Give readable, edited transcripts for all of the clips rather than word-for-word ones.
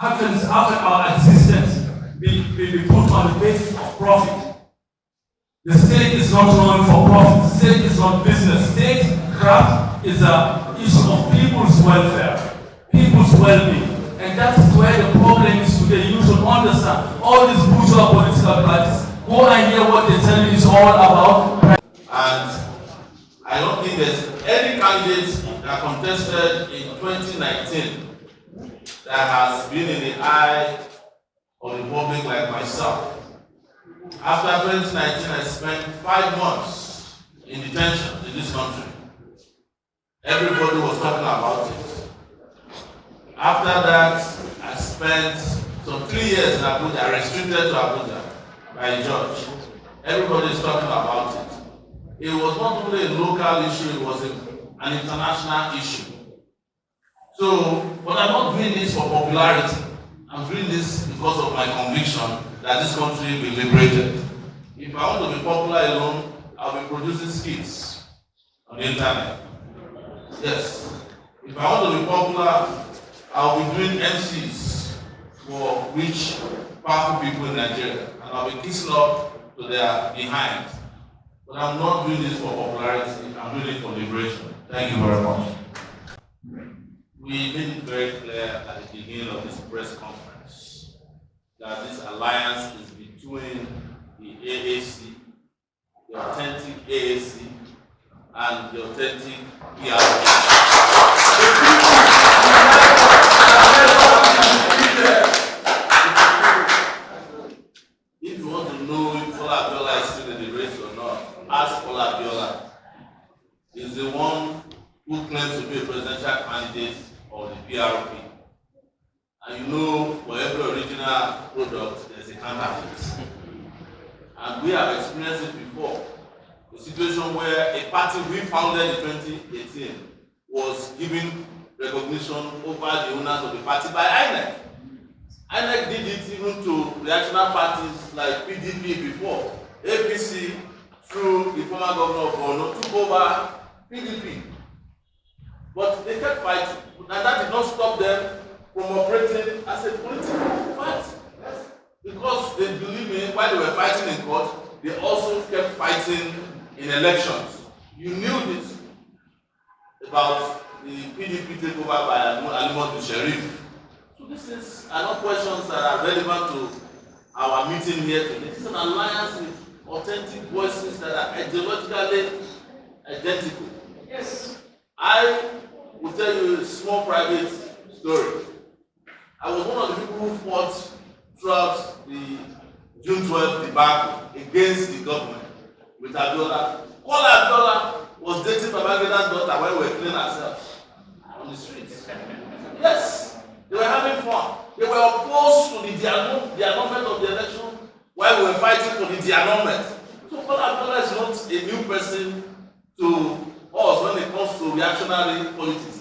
How can our existence be put on the basis of profit? The state is not known for profit. The state is not business. Statecraft is an issue of people's welfare, people's well-being. And that is where the problem is today. You should understand all these bourgeois political parties go and hear what they tell you is all about. And I don't think there's any candidate that contested in 2019 that has been in the eye of the public like myself. After 2019, I spent 5 months in detention in this country. Everybody was talking about it. After that, I spent some 3 years in Abuja, restricted to Abuja by a judge. Everybody is talking about it. It was not only a local issue, it was an international issue. So, but I'm not doing this for popularity. I'm doing this because of my conviction that this country will be liberated. If I want to be popular alone, I'll be producing skits on the internet. Yes. If I want to be popular, I'll be doing MCs for rich, powerful people in Nigeria, and I'll be kissing up to their behind. But I'm not doing this for popularity, I'm doing it for liberation. Thank you very much. We made it very clear at the beginning of this press conference that this alliance is between the AAC, the authentic AAC, and the authentic PDP. If you want to know if Kola Abiola is still in the race or not, ask Kola Abiola. He's the one who claims to be a presidential candidate of the PRP. And you know, for every original product, there's a counterfeit. And we have experienced it before. A situation where a party we founded in 2018 was given recognition over the owners of the party by INEC. INEC did it even to reactionary parties like PDP before. APC, through the former governor of Borno, took over PDP. But they kept fighting, and that did not stop them from operating as a political party. Because they believe me, while they were fighting in court, they also kept fighting in elections. You knew this about the PDP takeover by Alimot Sharif. So this are not questions that are relevant to our meeting here today. This is an alliance with authentic voices that are ideologically identical. Yes. I will tell you a small private story. I was one of the people who fought throughout the June 12th debacle against the government with Abiola. Kola Abiola was dating Babangeda's daughter when we were killing ourselves on the streets. Yes, they were having fun. They were opposed to the annulment of the election while we were fighting for the annulment. So Kola Abiola is not a new person to us when it comes to reactionary politics.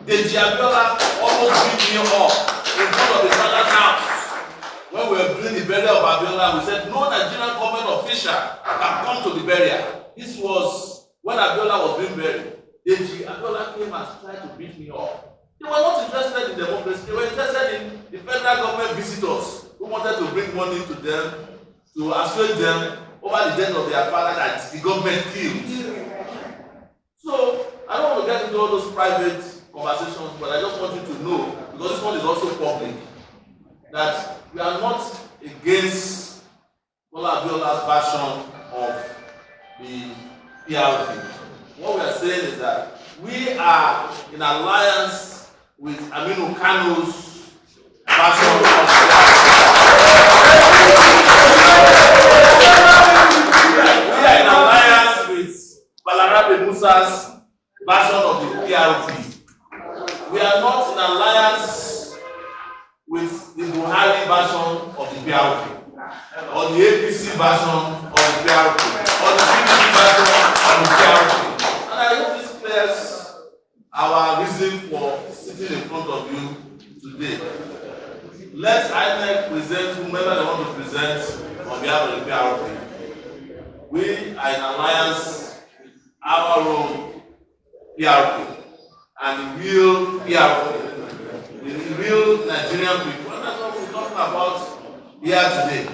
Deji Abiola almost beat me up in front of the father's house. When we were doing the burial of Abiola, we said no Nigerian government official can come to the burial. This was when Abiola was being buried. Deji Abiola came and tried to beat me up. They were not interested in democracy. They were interested in the federal government visitors who wanted to bring money to them to assuage them over the death of their father that the government killed. So I don't want to get into all those private conversations, but I just want you to know, because this one is also public, that we are not against Kola Abiola's version of the PRP. What we are saying is that we are in alliance with Aminu Kano's version of the We are in alliance with Balarabe Musa's version of the PRP. We are not in alliance with the Buhari version of the PRP, or the APC version of the PRP, or the PDP version of the PRP. And I hope this clears our reason for sitting in front of you today. Let INEC present whomever they want to present on behalf of the PRP. We are in alliance with our own PRP and the real PRP, the real Nigerian people. about here today.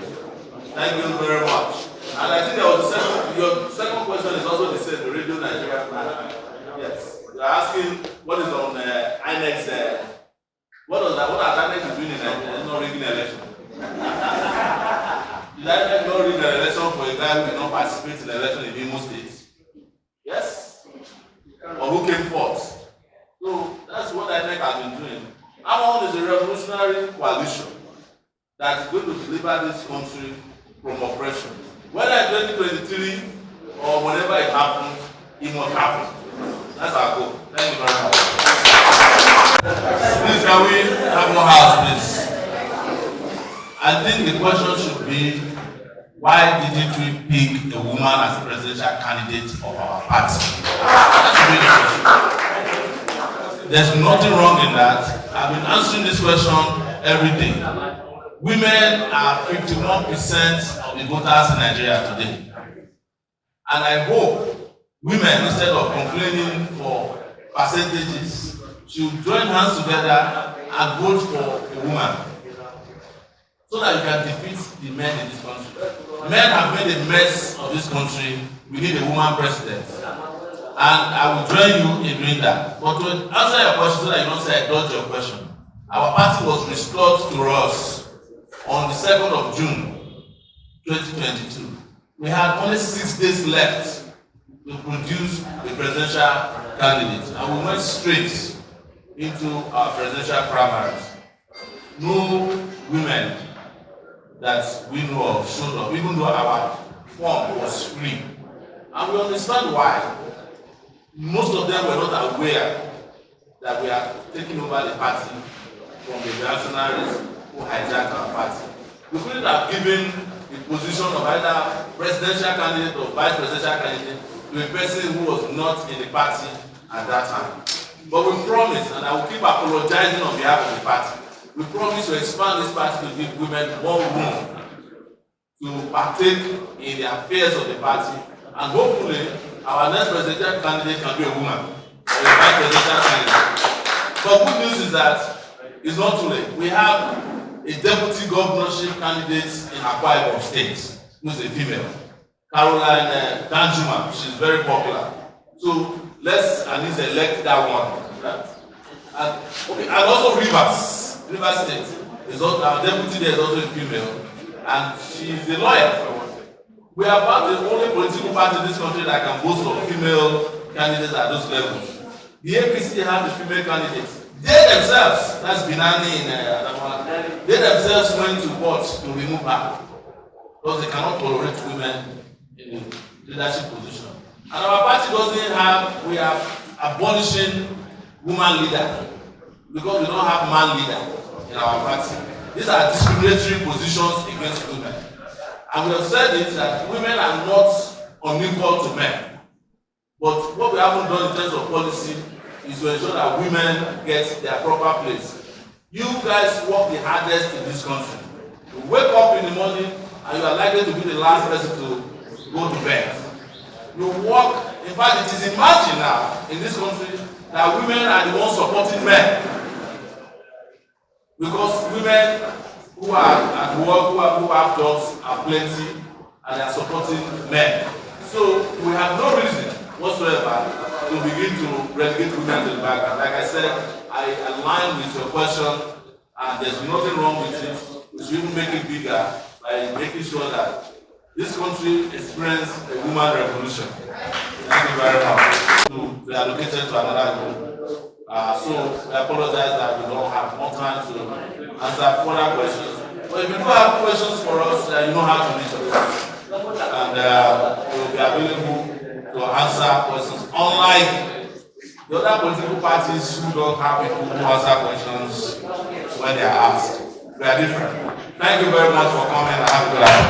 Thank you very much. And I think there was your second question is also the same, the Radio Nigeria plan. Yes. You're asking what is on INEX. What are INEX doing in Nigeria? It's not rigging election. Did INEC not rig an election for a guy who did not participate in the election in Imo State? Yes? Or who came fourth? So that's what INEC has been doing. Our own is a revolutionary coalition that is going to deliver this country from oppression. Whether in 2023 or whenever it happens, it must happen. That's our goal. Thank you very much. Please, can we have more house, please? I think the question should be, why didn't we pick a woman as a presidential candidate of our party? That should be the question. There's nothing wrong in that. I've been answering this question every day. Women are 51% of the voters in Nigeria today. And I hope women, instead of complaining for percentages, should join hands together and vote for a woman, so that you can defeat the men in this country. Men have made a mess of this country. We need a woman president. And I will join you in doing that. But to answer your question, so that you don't say I dodged your question, our party was restored to us on the 2nd of June, 2022. We had only 6 days left to produce a presidential candidate. And we went straight into our presidential primaries. No women that we know of showed up, even though our form was free. And we understand why. Most of them were not aware that we are taking over the party from the reactionaries who hijacked our party. We couldn't have given the position of either presidential candidate or vice presidential candidate to a person who was not in the party at that time. But we promised, and I will keep apologizing on behalf of the party, we promise to expand this party to give women more room to partake in the affairs of the party, and hopefully our next presidential candidate can be a woman, or a vice presidential candidate. But good news is that it's not too late. We have a deputy governorship candidate in Akwa Ibom State, who is a female, Caroline Danjuma. She's very popular. So let's at least elect that one. Right? And also Rivers State. Our deputy there is also a female, and she's a lawyer. We are about the only political party in this country that can boast of female candidates at those levels. The APC, they have the female candidates. They themselves, that's Binani in Adamawa, they themselves went to court to remove her because they cannot tolerate women in the leadership position. And our party doesn't have, we are abolishing woman leader because we don't have man leader in our party. These are discriminatory positions against women. And we have said it that women are not unequal to men. But what we haven't done in terms of policy is to ensure that women get their proper place. You guys work the hardest in this country. You wake up in the morning and you are likely to be the last person to go to bed. You work, in fact it is imagined now in this country that women are the ones supporting men. Because women who are at work, who have jobs are plenty and they are supporting men. So we have no reason whatsoever to begin to relegate women to the background. Like I said, I align with your question and there's nothing wrong with it. We should even make it bigger by making sure that this country experiences a woman revolution. Thank you very much. To be allocated to another group. So we apologize that we don't have more time to answer further questions. But if you do have questions for us, you know how to reach us. And we will be available to answer questions. Unlike the other political parties who don't have people who answer questions when they are asked. We are different. Thank you very much for coming and have a good afternoon.